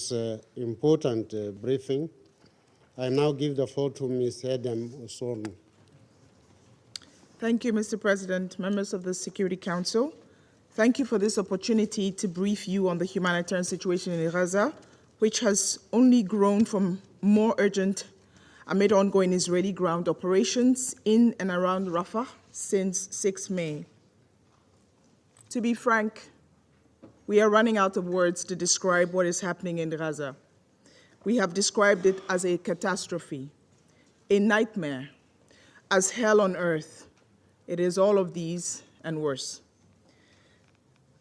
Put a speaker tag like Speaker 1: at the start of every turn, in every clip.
Speaker 1: this important briefing. I now give the floor to Ms. Edem Wosornu.
Speaker 2: Thank you, Mr. President, members of the Security Council. Thank you for this opportunity to brief you on the humanitarian situation in Gaza, which has only grown from more urgent amid ongoing Israeli ground operations in and around Rafah since 6 May. To be frank, we are running out of words to describe what is happening in Gaza. We have described it as a catastrophe, a nightmare, as hell on earth. It is all of these and worse.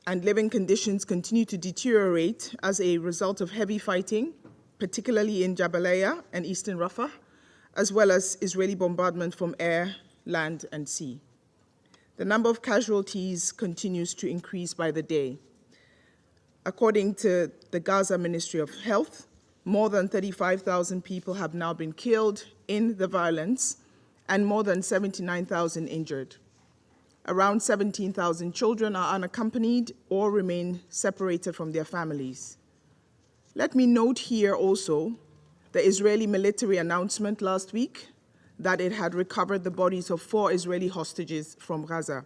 Speaker 2: And living conditions continue to deteriorate as a result of heavy fighting, particularly in Jabalia and eastern Rafah, as well as Israeli bombardment from air, land, and sea. The number of casualties continues to increase by the day. According to the Gaza Ministry of Health, more than 35,000 people have now been killed in the violence and more than 79,000 injured. Around 17,000 children are unaccompanied or remain separated from their families. Let me note here also the Israeli military announcement last week that it had recovered the bodies of 4 Israeli hostages from Gaza.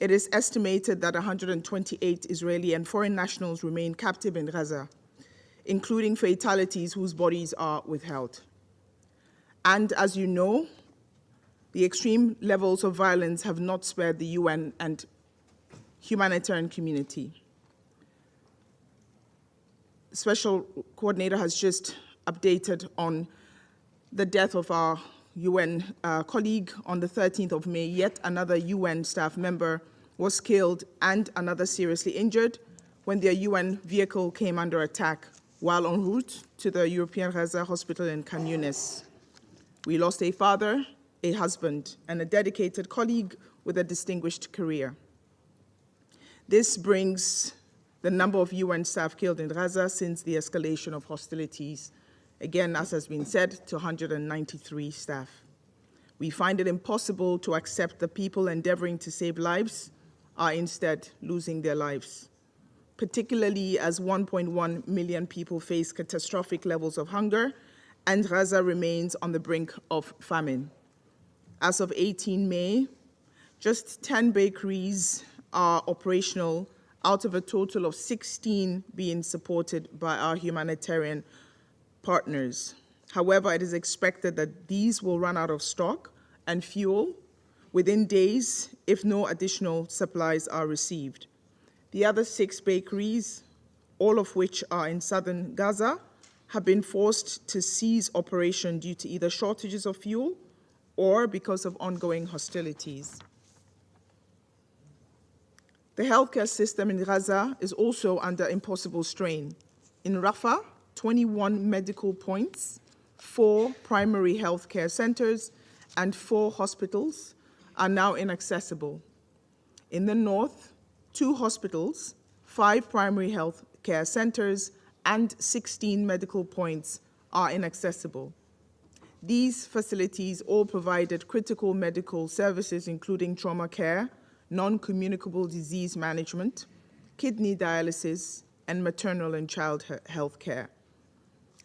Speaker 2: It is estimated that 128 Israeli and foreign nationals remain captive in Gaza, including fatalities whose bodies are withheld. And as you know, the extreme levels of violence have not spared the UN and humanitarian community. The Special Coordinator has just updated on the death of our UN colleague on the 13th of May. Yet another UN staff member was killed and another seriously injured when their UN vehicle came under attack while en route to the European Gaza Hospital in Khan Yunis. We lost a father, a husband, and a dedicated colleague with a distinguished career. This brings the number of UN staff killed in Gaza since the escalation of hostilities, again, as has been said, to 193 staff. We find it impossible to accept that people endeavoring to save lives are instead losing their lives, particularly as 1.1 million people face catastrophic levels of hunger and Gaza remains on the brink of famine. As of 18 May, just 10 bakeries are operational out of a total of 16 being supported by our humanitarian partners. However, it is expected that these will run out of stock and fuel within days if no additional supplies are received. The other 6 bakeries, all of which are in southern Gaza, have been forced to cease operation due to either shortages of fuel or because of ongoing hostilities. The healthcare system in Gaza is also under impossible strain. In Rafah, 21 medical points, 4 primary healthcare centers, and 4 hospitals are now inaccessible. In the north, 2 hospitals, 5 primary healthcare centers, and 16 medical points are inaccessible. These facilities all provided critical medical services, including trauma care, non-communicable disease management, kidney dialysis, and maternal and child health care.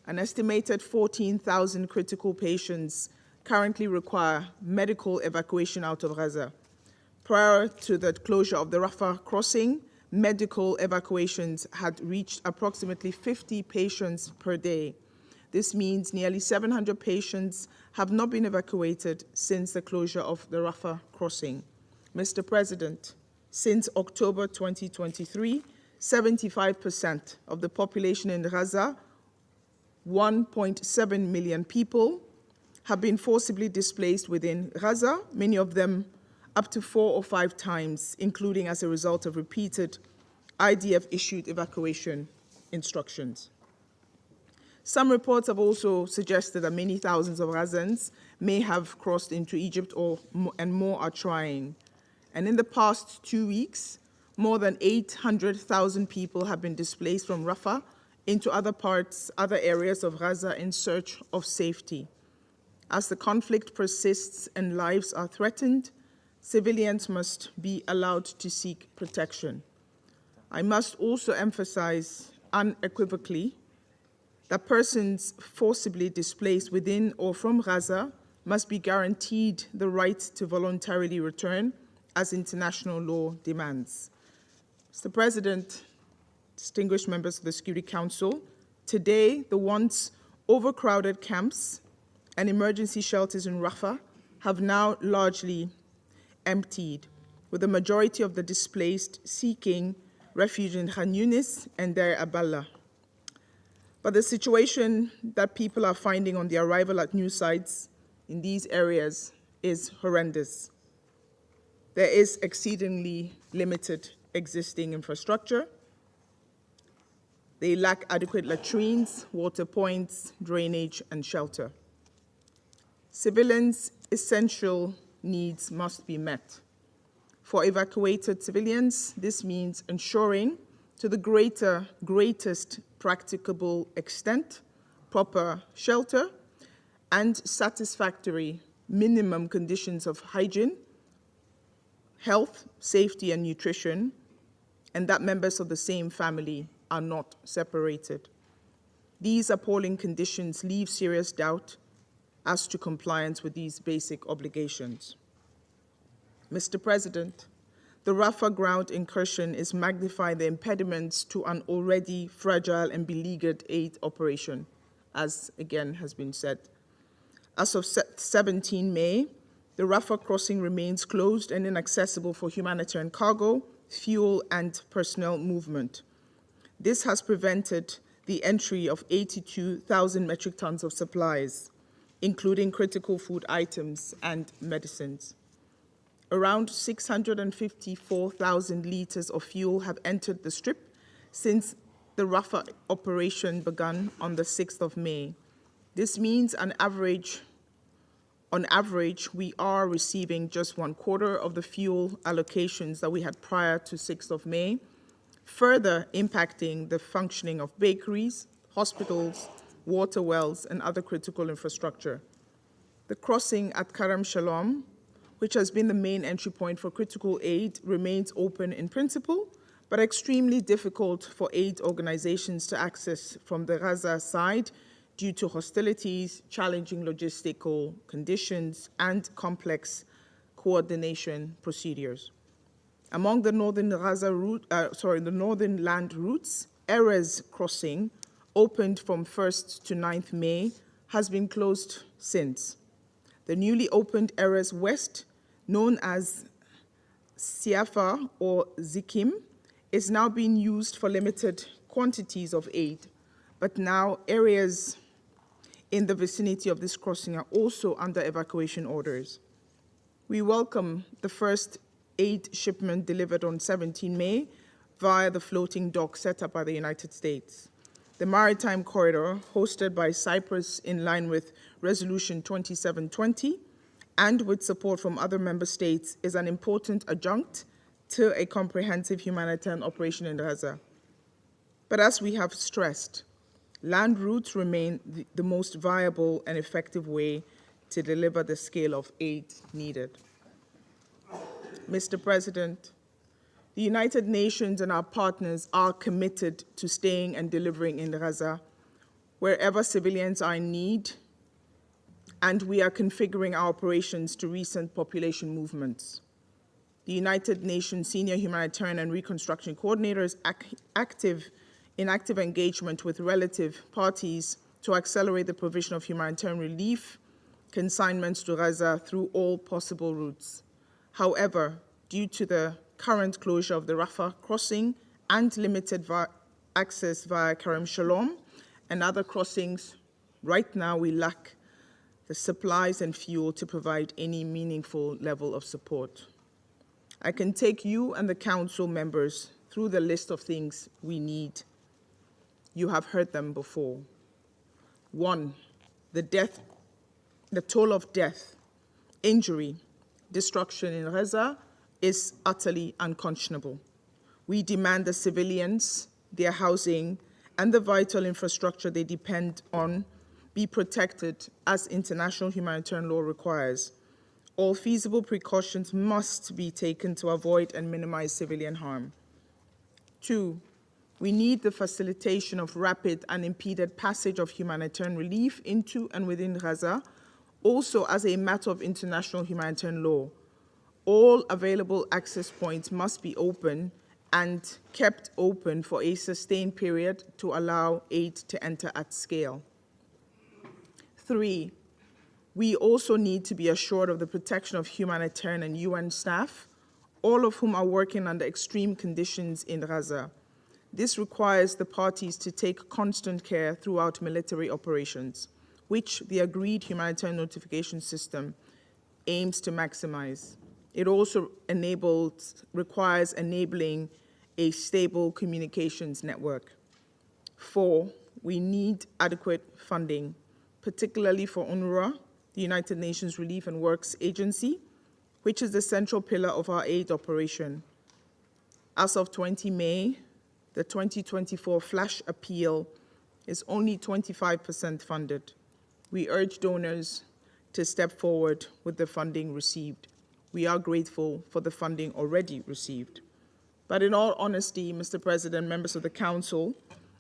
Speaker 2: An estimated 14,000 critical patients currently require medical evacuation out of Gaza. Prior to the closure of the Rafah crossing, medical evacuations had reached approximately 50 patients per day. This means nearly 700 patients have not been evacuated since the closure of the Rafah crossing. Mr. President, since October 2023, 75% of the population in Gaza, 1.7 million people, have been forcibly displaced within Gaza, many of them up to 4 or 5 times, including as a result of repeated IDF-issued evacuation instructions. Some reports have also suggested that many thousands of Gazans may have crossed into Egypt and more are trying. And in the past 2 weeks, more than 800,000 people have been displaced from Rafah into other areas of Gaza in search of safety. As the conflict persists and lives are threatened, civilians must be allowed to seek protection. I must also emphasize unequivocally that persons forcibly displaced within or from Gaza must be guaranteed the right to voluntarily return as international law demands. Mr. President, distinguished members of the Security Council, today the once overcrowded camps and emergency shelters in Rafah have now largely emptied, with the majority of the displaced seeking refuge in Khan Yunis and Deir Abdallah. But the situation that people are finding on the arrival at new sites in these areas is horrendous. There is exceedingly limited existing infrastructure. They lack adequate latrines, water points, drainage, and shelter. Civilians' essential needs must be met. For evacuated civilians, this means ensuring to the greatest practicable extent proper shelter and satisfactory minimum conditions of hygiene, health, safety, and nutrition, and that members of the same family are not separated. These appalling conditions leave serious doubt as to compliance with these basic obligations. Mr. President, the Rafah ground incursion is magnifying the impediments to an already fragile and beleaguered aid operation, as again has been said. As of 17 May, the Rafah crossing remains closed and inaccessible for humanitarian cargo, fuel, and personnel movement. This has prevented the entry of 82,000 metric tons of supplies, including critical food items and medicines. Around 654,000 liters of fuel have entered the Strip since the Rafah operation began on the 6th of May. This means on average, we are receiving just 1/4 of the fuel allocations that we had prior to 6th of May, further impacting the functioning of bakeries, hospitals, water wells, and other critical infrastructure. The crossing at Karam Shalom, which has been the main entry point for critical aid, remains open in principle, but extremely difficult for aid organizations to access from the Gaza side due to hostilities, challenging logistical conditions, and complex coordination procedures. Among the northern northern land routes, Erez crossing, opened from 1st to 9th May, has been closed since. The newly opened Erez West, known as Siafa or Zikim, is now being used for limited quantities of aid, but now areas in the vicinity of this crossing are also under evacuation orders. We welcome the first aid shipment delivered on 17 May via the floating dock set up by the United States. The maritime corridor, hosted by Cyprus in line with Resolution 2720, and with support from other member states, is an important adjunct to a comprehensive humanitarian operation in Gaza. But as we have stressed, land routes remain the most viable and effective way to deliver the scale of aid needed. Mr. President, the United Nations and our partners are committed to staying and delivering in Gaza wherever civilians are in need, and we are configuring our operations to recent population movements. The United Nations Senior Humanitarian and Reconstruction Coordinator is in active engagement with relative parties to accelerate the provision of humanitarian relief consignments to Gaza through all possible routes. However, due to the current closure of the Rafah crossing and limited access via Karam Shalom and other crossings, right now we lack the supplies and fuel to provide any meaningful level of support. I can take you and the council members through the list of things we need. You have heard them before. 1, the toll of death, injury, destruction in Gaza is utterly unconscionable. We demand the civilians, their housing, and the vital infrastructure they depend on be protected as international humanitarian law requires. All feasible precautions must be taken to avoid and minimize civilian harm. 2, We need the facilitation of rapid and unimpeded passage of humanitarian relief into and within Gaza, also as a matter of international humanitarian law. All available access points must be open and kept open for a sustained period to allow aid to enter at scale. 3, we also need to be assured of the protection of humanitarian and UN staff, all of whom are working under extreme conditions in Gaza. This requires the parties to take constant care throughout military operations, which the agreed humanitarian notification system aims to maximize. It also requires enabling a stable communications network. 4, we need adequate funding, particularly for UNRWA, the United Nations Relief and Works Agency, which is the central pillar of our aid operation. As of 20 May, the 2024 flash appeal is only 25% funded. We urge donors to step forward with the funding received. We are grateful for the funding already received. But in all honesty, Mr. President, members of the Council,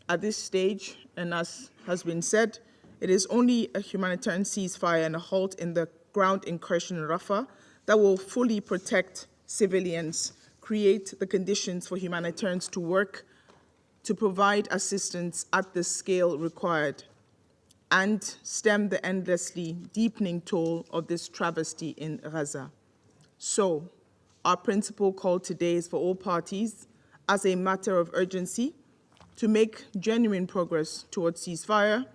Speaker 2: at this stage, and as has been said, it is only a humanitarian ceasefire and a halt in the ground incursion in Rafah that will fully protect civilians, create the conditions for humanitarians to work, to provide assistance at the scale required, and stem the endlessly deepening toll of this travesty in Gaza. So, our principal call today is for all parties, as a matter of urgency, to make genuine progress towards ceasefire,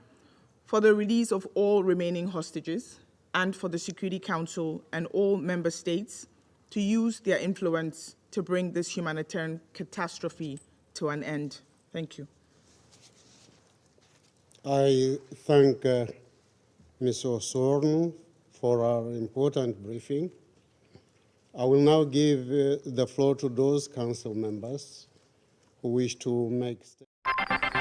Speaker 2: for the release of all remaining hostages, and for the Security Council and all member states to use their influence to bring this humanitarian catastrophe to an end. Thank you.
Speaker 1: I thank Ms. Wosornu for our important briefing. I will now give the floor to those council members who wish to make statements.